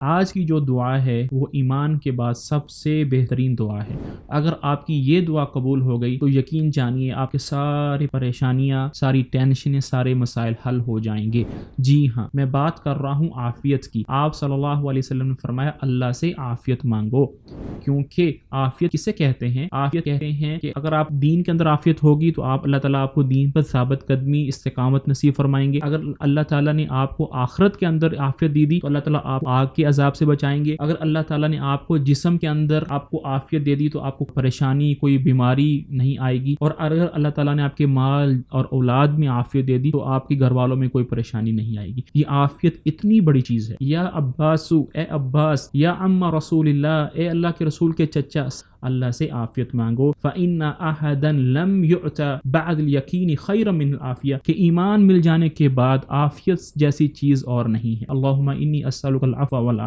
آج کی جو دعا ہے وہ ایمان کے بعد سب سے بہترین دعا ہے۔ اگر آپ کی یہ دعا قبول ہو گئی تو یقین جانیے آپ کے ساری پریشانیاں، ساری ٹینشنیں، سارے مسائل حل ہو جائیں گے۔ جی ہاں، میں بات کر رہا ہوں عافیت کی۔ آپ صلی اللہ علیہ وسلم نے فرمایا اللہ سے عافیت مانگو، کیونکہ عافیت کسے کہتے ہیں؟ عافیت کہتے ہیں کہ اگر آپ دین کے اندر عافیت ہوگی تو اللہ تعالیٰ آپ کو دین پر ثابت قدمی، استقامت نصیب فرمائیں گے۔ اگر اللہ تعالیٰ نے آپ کو آخرت کے اندر عافیت دی تو اللہ تعالیٰ آپ آگ کے عذاب سے بچائیں گے۔ اگر اللہ تعالیٰ نے آپ کو جسم کے اندر آپ کو عافیت دے دی تو آپ کو پریشانی، کوئی بیماری نہیں آئے گی۔ اور اگر اللہ تعالیٰ نے آپ کے مال اور اولاد میں عافیت دے دی تو آپ کے گھر والوں میں کوئی پریشانی نہیں آئے گی۔ یہ عافیت اتنی بڑی چیز ہے۔ یا عباسو، اے عباس، یا عم رسول اللہ، اے اللہ کے رسول کے چچا، اللہ سے عافیت مانگو۔ فَإِنَّ أَحَدًا لَمْ يُعْتَ بَعْدَ الْيَقِينِ خَيْرًا مِنَ الْعَافِيَةِ، کہ ایمان مل جانے کے بعد عافیت جیسی چیز اور نہیں ہے۔ اللہم انی اسألک العفو والعافیہ۔